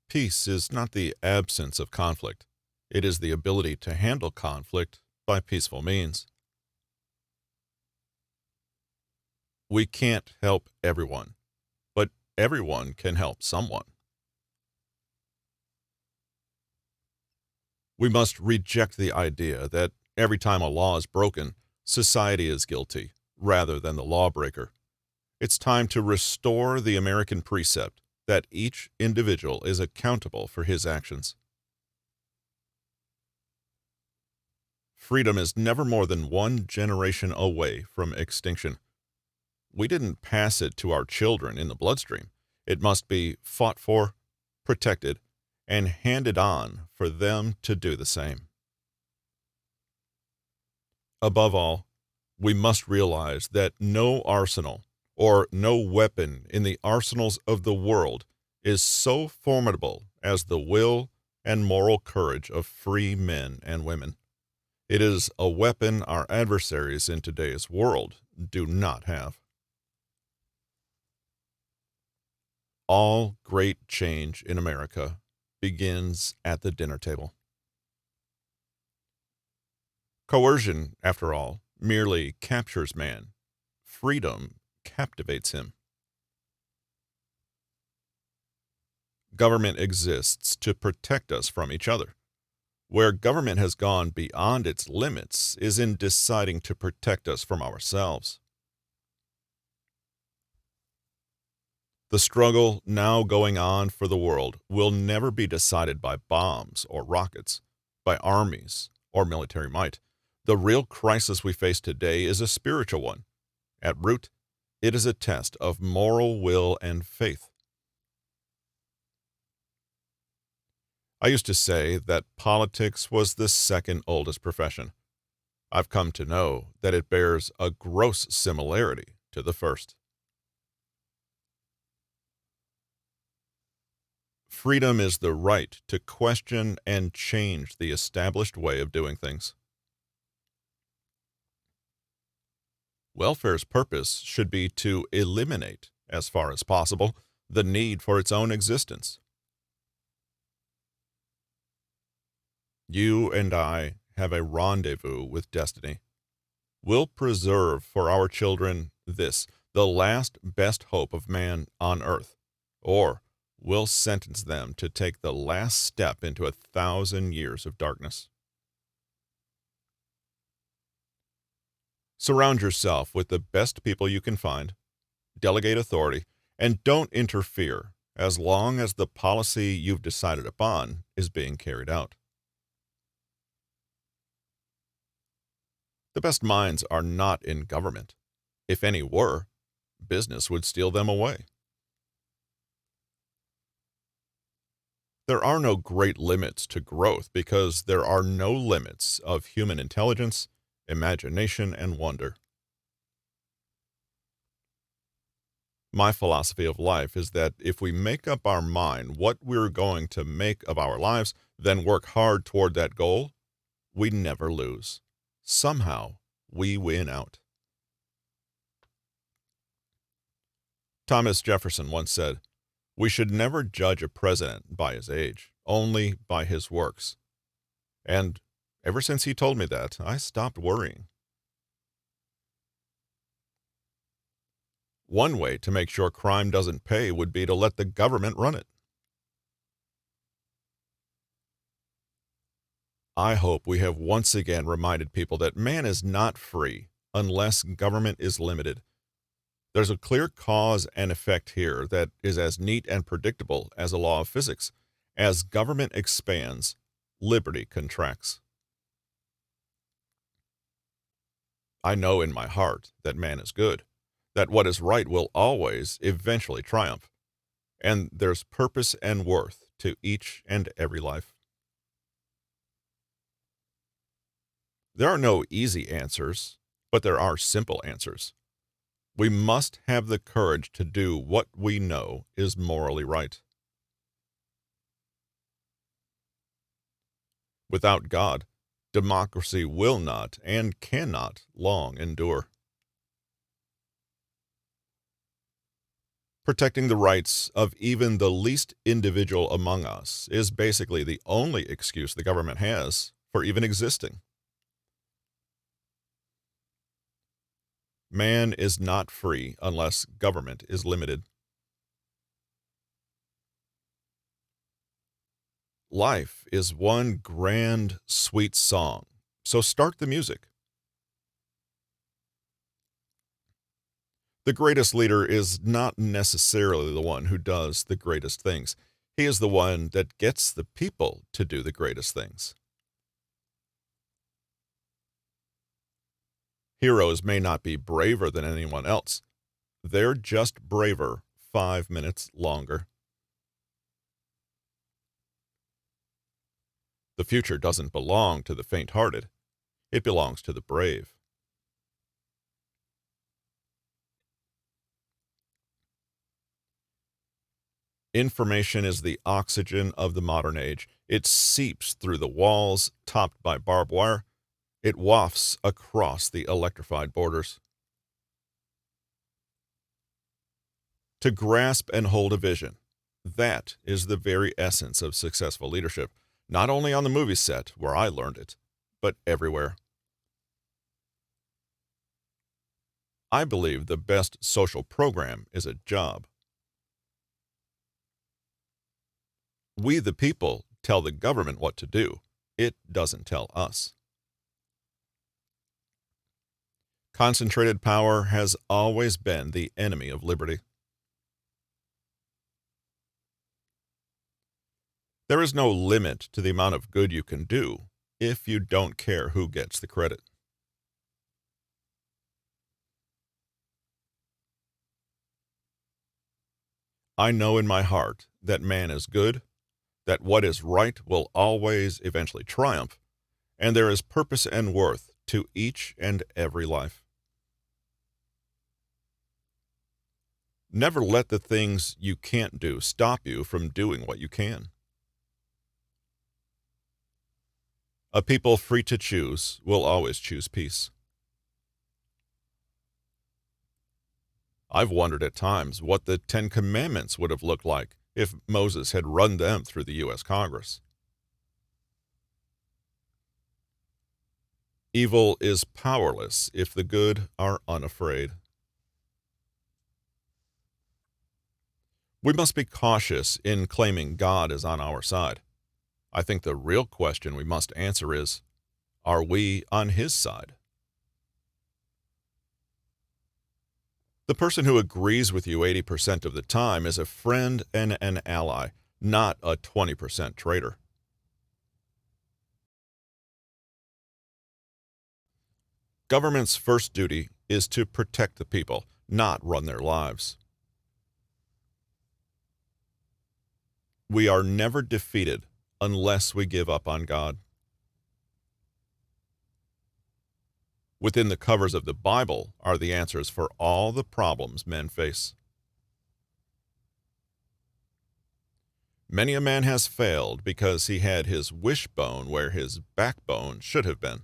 Peace is not the absence of conflict. It is the ability to handle conflict by peaceful means. We can't help everyone, but everyone can help someone. We must reject the idea that every time a law is broken, society is guilty, rather than the lawbreaker. It's time to restore the American precept that each individual is accountable for his actions. Freedom is never more than one generation away from extinction. We didn't pass it to our children in the bloodstream. It must be fought for, protected, and handed on for them to do the same. Above all, we must realize that no arsenal or no weapon in the arsenals of the world is so formidable as the will and moral courage of free men and women. It is a weapon our adversaries in today's world do not have. All great change in America begins at the dinner table. Coercion, after all, merely captures man. Freedom captivates him. Government exists to protect us from each other. Where government has gone beyond its limits is in deciding to protect us from ourselves. The struggle now going on for the world will never be decided by bombs or rockets, by armies or military might. The real crisis we face today is a spiritual one. At root, it is a test of moral will and faith. I used to say that politics was the second oldest profession. I've come to know that it bears a gross similarity to the first. Freedom is the right to question and change the established way of doing things. Welfare's purpose should be to eliminate, as far as possible, the need for its own existence. You and I have a rendezvous with destiny. We'll preserve for our children this, the last best hope of man on earth, or we'll sentence them to take the last step into 1,000 years of darkness. Surround yourself with the best people you can find, delegate authority, and don't interfere as long as the policy you've decided upon is being carried out. The best minds are not in government. If any were, business would steal them away. There are no great limits to growth because there are no limits of human intelligence, imagination, and wonder. My philosophy of life is that if we make up our mind what we're going to make of our lives, then work hard toward that goal, we never lose. Somehow, we win out. Thomas Jefferson once said, "We should never judge a president by his age, only by his works." And ever since he told me that, I stopped worrying. One way to make sure crime doesn't pay would be to let the government run it. I hope we have once again reminded people that man is not free unless government is limited. There's a clear cause and effect here that is as neat and predictable as a law of physics. As government expands, liberty contracts. I know in my heart that man is good, that what is right will always, eventually triumph, and there's purpose and worth to each and every life. There are no easy answers, but there are simple answers. We must have the courage to do what we know is morally right. Without God, democracy will not and cannot long endure. Protecting the rights of even the least individual among us is basically the only excuse the government has for even existing. Man is not free unless government is limited. Life is one grand, sweet song, so start the music. The greatest leader is not necessarily the one who does the greatest things. He is the one that gets the people to do the greatest things. Heroes may not be braver than anyone else. They're just braver 5 minutes longer. The future doesn't belong to the faint-hearted. It belongs to the brave. Information is the oxygen of the modern age. It seeps through the walls topped by barbed wire. It wafts across the electrified borders. To grasp and hold a vision, that is the very essence of successful leadership, not only on the movie set where I learned it, but everywhere. I believe the best social program is a job. We, the people, tell the government what to do. It doesn't tell us. Concentrated power has always been the enemy of liberty. There is no limit to the amount of good you can do if you don't care who gets the credit. I know in my heart that man is good, that what is right will always eventually triumph, and there is purpose and worth to each and every life. Never let the things you can't do stop you from doing what you can. A people free to choose will always choose peace. I've wondered at times what the Ten Commandments would have looked like if Moses had run them through the U.S. Congress. Evil is powerless if the good are unafraid. We must be cautious in claiming God is on our side. I think the real question we must answer is, are we on His side? The person who agrees with you 80% of the time is a friend and an ally, not a 20% traitor. Government's first duty is to protect the people, not run their lives. We are never defeated unless we give up on God. Within the covers of the Bible are the answers for all the problems men face. Many a man has failed because he had his wishbone where his backbone should have been.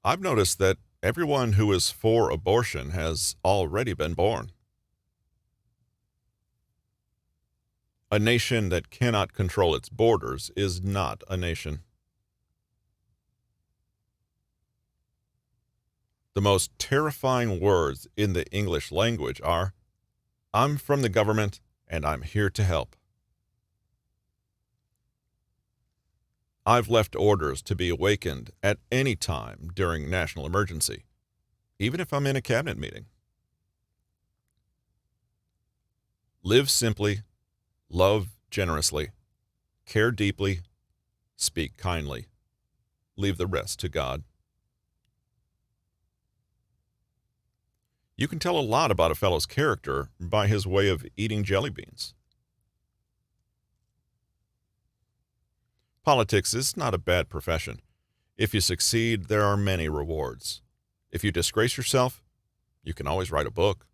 I've noticed that everyone who is for abortion has already been born. A nation that cannot control its borders is not a nation. The most terrifying words in the English language are, "I'm from the government and I'm here to help." I've left orders to be awakened at any time during national emergency, even if I'm in a cabinet meeting. Live simply, love generously, care deeply, speak kindly. Leave the rest to God. You can tell a lot about a fellow's character by his way of eating jelly beans. Politics is not a bad profession. If you succeed, there are many rewards. If you disgrace yourself, you can always write a book.